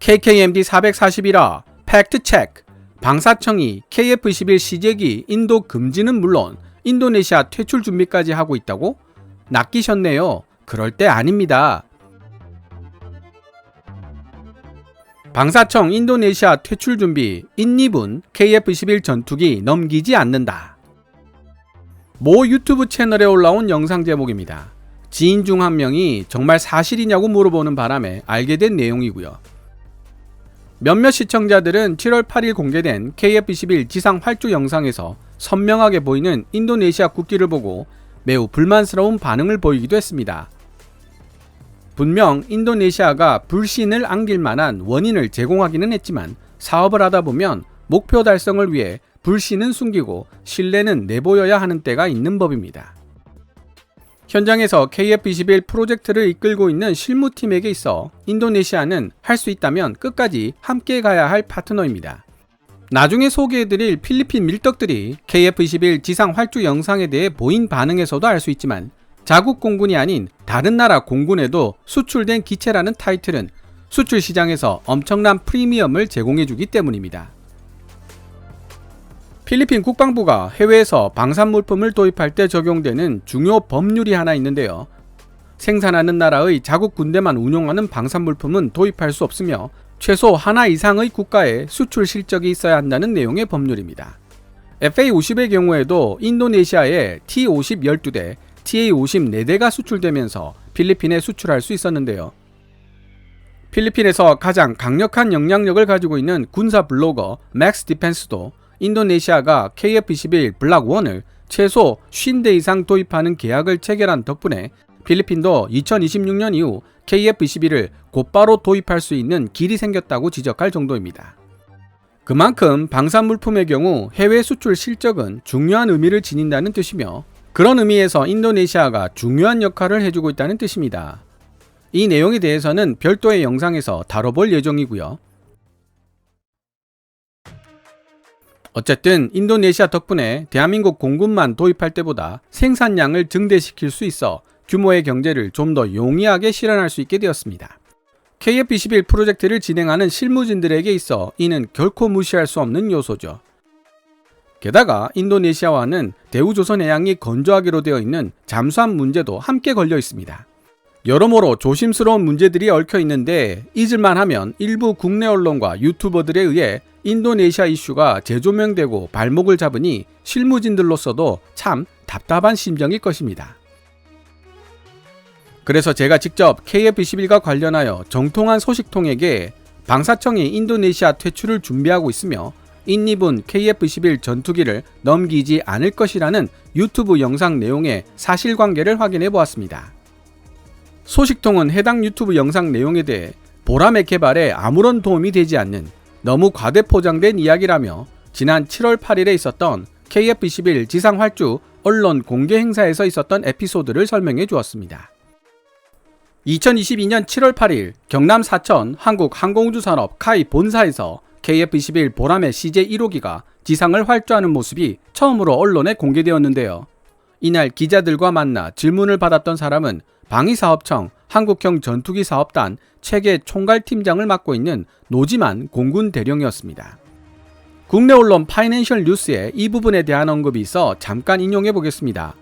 KKMD 441화 팩트체크. 방사청이 KF-21 시제기 인도 금지는 물론 인도네시아 퇴출 준비까지 하고 있다고? 낚이셨네요. 그럴 때 아닙니다. 방사청 인도네시아 퇴출 준비, 인립은 KF-21 전투기 넘기지 않는다. 모 유튜브 채널에 올라온 영상 제목입니다. 지인 중 한 명이 정말 사실이냐고 물어보는 바람에 알게 된 내용이고요. 몇몇 시청자들은 7월 8일 공개된 KF-21 지상 활주 영상에서 선명하게 보이는 인도네시아 국기를 보고 매우 불만스러운 반응을 보이기도 했습니다. 분명 인도네시아가 불신을 안길 만한 원인을 제공하기는 했지만 사업을 하다 보면 목표 달성을 위해 불신은 숨기고 신뢰는 내보여야 하는 때가 있는 법입니다. 현장에서 KF-21 프로젝트를 이끌고 있는 실무팀에게 있어 인도네시아는 할 수 있다면 끝까지 함께 가야 할 파트너입니다. 나중에 소개해드릴 필리핀 밀떡들이 KF-21 지상 활주 영상에 대해 보인 반응에서도 알 수 있지만 자국 공군이 아닌 다른 나라 공군에도 수출된 기체라는 타이틀은 수출 시장에서 엄청난 프리미엄을 제공해주기 때문입니다. 필리핀 국방부가 해외에서 방산물품을 도입할 때 적용되는 중요 법률이 하나 있는데요. 생산하는 나라의 자국 군대만 운용하는 방산물품은 도입할 수 없으며 최소 하나 이상의 국가에 수출 실적이 있어야 한다는 내용의 법률입니다. FA-50의 경우에도 인도네시아에 T-50 12대, TA-50 4대가 수출되면서 필리핀에 수출할 수 있었는데요. 필리핀에서 가장 강력한 영향력을 가지고 있는 군사 블로거 맥스 디펜스도 인도네시아가 KF-21 블락 1을 최소 50대 이상 도입하는 계약을 체결한 덕분에 필리핀도 2026년 이후 KF-21을 곧바로 도입할 수 있는 길이 생겼다고 지적할 정도입니다. 그만큼 방산물품의 경우 해외 수출 실적은 중요한 의미를 지닌다는 뜻이며 그런 의미에서 인도네시아가 중요한 역할을 해주고 있다는 뜻입니다. 이 내용에 대해서는 별도의 영상에서 다뤄볼 예정이고요. 어쨌든 인도네시아 덕분에 대한민국 공군만 도입할 때보다 생산량을 증대시킬 수 있어 규모의 경제를 좀 더 용이하게 실현할 수 있게 되었습니다. KF-21 프로젝트를 진행하는 실무진들에게 있어 이는 결코 무시할 수 없는 요소죠. 게다가 인도네시아와는 대우조선 해양이 건조하기로 되어 있는 잠수함 문제도 함께 걸려 있습니다. 여러모로 조심스러운 문제들이 얽혀 있는데 잊을만 하면 일부 국내 언론과 유튜버들에 의해 인도네시아 이슈가 재조명되고 발목을 잡으니 실무진들로서도 참 답답한 심정일 것입니다. 그래서 제가 직접 KF-21과 관련하여 정통한 소식통에게 방사청이 인도네시아 퇴출을 준비하고 있으며 인립은 KF-21 전투기를 넘기지 않을 것이라는 유튜브 영상 내용의 사실관계를 확인해 보았습니다. 소식통은 해당 유튜브 영상 내용에 대해 보람의 개발에 아무런 도움이 되지 않는 너무 과대포장된 이야기라며 지난 7월 8일에 있었던 KF-21 지상 활주 언론 공개 행사에서 있었던 에피소드를 설명해 주었습니다. 2022년 7월 8일 경남 사천 한국항공우주산업 카이 본사에서 KF-21 보람의 CJ-1호기가 지상을 활주하는 모습이 처음으로 언론에 공개되었는데요. 이날 기자들과 만나 질문을 받았던 사람은 방위사업청 한국형 전투기 사업단 체계 총괄팀장을 맡고 있는 노지만 공군 대령이었습니다. 국내 언론 파이낸셜 뉴스에 이 부분에 대한 언급이 있어 잠깐 인용해 보겠습니다.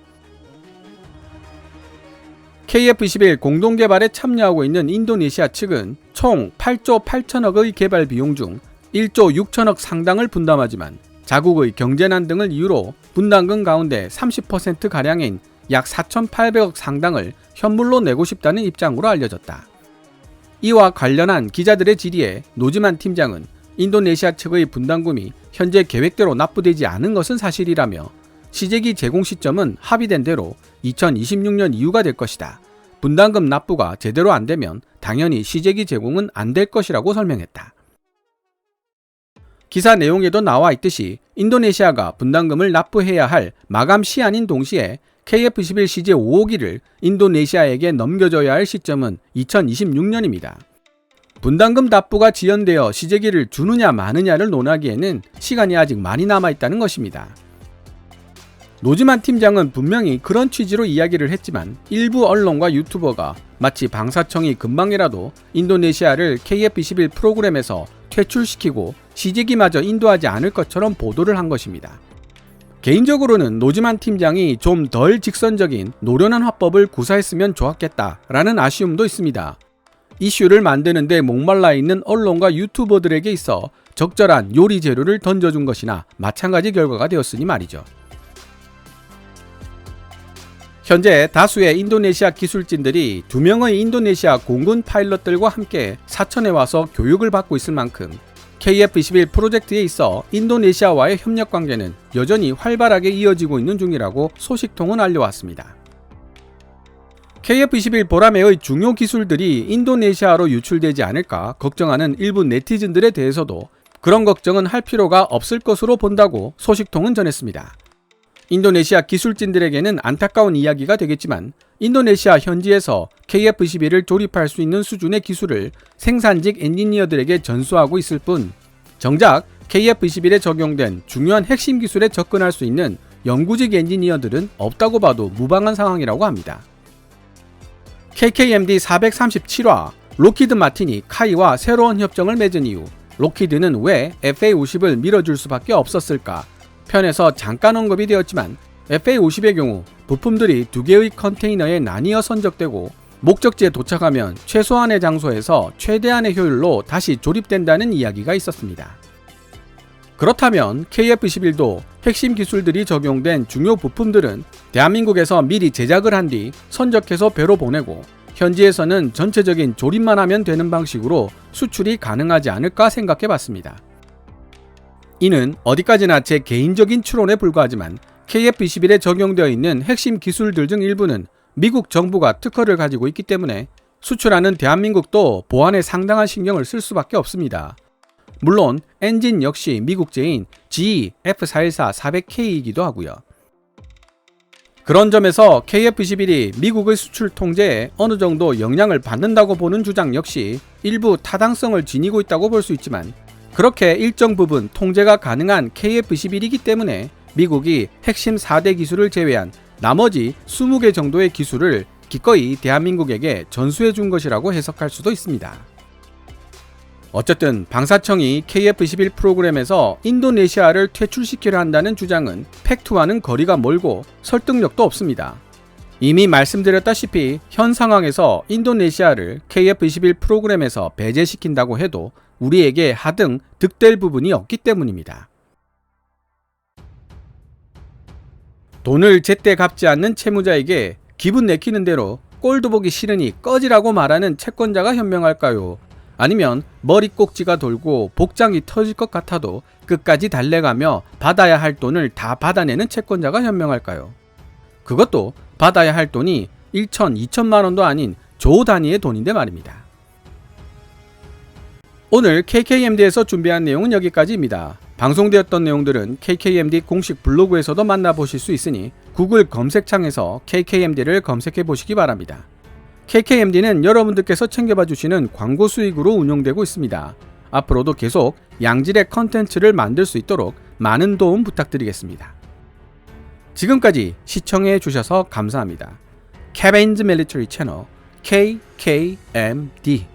KF-21 공동개발에 참여하고 있는 인도네시아 측은 총 8조 8천억의 개발 비용 중 1조 6천억 상당을 분담하지만 자국의 경제난 등을 이유로 분담금 가운데 30%가량인 약 4,800억 상당을 현물로 내고 싶다는 입장으로 알려졌다. 이와 관련한 기자들의 질의에 노지만 팀장은 인도네시아 측의 분담금이 현재 계획대로 납부되지 않은 것은 사실이라며 시제기 제공 시점은 합의된 대로 2026년 이후가 될 것이다. 분담금 납부가 제대로 안 되면 당연히 시제기 제공은 안 될 것이라고 설명했다. 기사 내용에도 나와 있듯이 인도네시아가 분담금을 납부해야 할 마감 시한인 동시에 KF-21 CJ-5호기를 인도네시아에게 넘겨줘야 할 시점은 2026년입니다. 분담금 납부가 지연되어 시제기를 주느냐 마느냐를 논하기에는 시간이 아직 많이 남아있다는 것입니다. 노즈만 팀장은 분명히 그런 취지로 이야기를 했지만 일부 언론과 유튜버가 마치 방사청이 금방이라도 인도네시아를 KF21 프로그램에서 퇴출시키고 시제기마저 인도하지 않을 것처럼 보도를 한 것입니다. 개인적으로는 노즈만 팀장이 좀 덜 직선적인 노련한 화법을 구사했으면 좋았겠다라는 아쉬움도 있습니다. 이슈를 만드는데 목말라 있는 언론과 유튜버들에게 있어 적절한 요리 재료를 던져준 것이나 마찬가지 결과가 되었으니 말이죠. 현재 다수의 인도네시아 기술진들이 2명의 인도네시아 공군 파일럿들과 함께 사천에 와서 교육을 받고 있을 만큼 KF21 프로젝트에 있어 인도네시아와의 협력 관계는 여전히 활발하게 이어지고 있는 중이라고 소식통은 알려왔습니다. KF21 보라매의 중요 기술들이 인도네시아로 유출되지 않을까 걱정하는 일부 네티즌들에 대해서도 그런 걱정은 할 필요가 없을 것으로 본다고 소식통은 전했습니다. 인도네시아 기술진들에게는 안타까운 이야기가 되겠지만 인도네시아 현지에서 KF21을 조립할 수 있는 수준의 기술을 생산직 엔지니어들에게 전수하고 있을 뿐 정작 KF21에 적용된 중요한 핵심 기술에 접근할 수 있는 영구직 엔지니어들은 없다고 봐도 무방한 상황이라고 합니다. KKMD 437화 록히드 마틴이 카이와 새로운 협정을 맺은 이유 록히드는 왜 FA50을 밀어줄 수밖에 없었을까 편에서 잠깐 언급이 되었지만 FA50의 경우 부품들이 2개의 컨테이너에 나뉘어 선적되고 목적지에 도착하면 최소한의 장소에서 최대한의 효율로 다시 조립된다는 이야기가 있었습니다. 그렇다면 KF21도 핵심 기술들이 적용된 중요 부품들은 대한민국에서 미리 제작을 한 뒤 선적해서 배로 보내고 현지에서는 전체적인 조립만 하면 되는 방식으로 수출이 가능하지 않을까 생각해 봤습니다. 이는 어디까지나 제 개인적인 추론에 불과하지만 KF21에 적용되어 있는 핵심 기술들 중 일부는 미국 정부가 특허를 가지고 있기 때문에 수출하는 대한민국도 보안에 상당한 신경을 쓸 수밖에 없습니다. 물론 엔진 역시 미국제인 GE F414-400K이기도 하고요. 그런 점에서 KF21이 미국의 수출 통제에 어느 정도 영향을 받는다고 보는 주장 역시 일부 타당성을 지니고 있다고 볼 수 있지만 그렇게 일정 부분 통제가 가능한 KF21이기 때문에 미국이 핵심 4대 기술을 제외한 나머지 20개 정도의 기술을 기꺼이 대한민국에게 전수해 준 것이라고 해석할 수도 있습니다. 어쨌든 방사청이 KF21 프로그램에서 인도네시아를 퇴출시키려 한다는 주장은 팩트와는 거리가 멀고 설득력도 없습니다. 이미 말씀드렸다시피 현 상황에서 인도네시아를 KF21 프로그램에서 배제시킨다고 해도 우리에게 하등 득될 부분이 없기 때문입니다. 돈을 제때 갚지 않는 채무자에게 기분 내키는 대로 꼴도 보기 싫으니 꺼지라고 말하는 채권자가 현명할까요? 아니면 머리 꼭지가 돌고 복장이 터질 것 같아도 끝까지 달래가며 받아야 할 돈을 다 받아내는 채권자가 현명할까요? 그것도 받아야 할 돈이 1천, 2천만 원도 아닌 조 단위의 돈인데 말입니다. 오늘 KKMD에서 준비한 내용은 여기까지입니다. 방송되었던 내용들은 KKMD 공식 블로그에서도 만나보실 수 있으니 구글 검색창에서 KKMD를 검색해 보시기 바랍니다. KKMD는 여러분들께서 챙겨봐 주시는 광고 수익으로 운영되고 있습니다. 앞으로도 계속 양질의 컨텐츠를 만들 수 있도록 많은 도움 부탁드리겠습니다. 지금까지 시청해 주셔서 감사합니다. Kevin's Military 채널 KKMD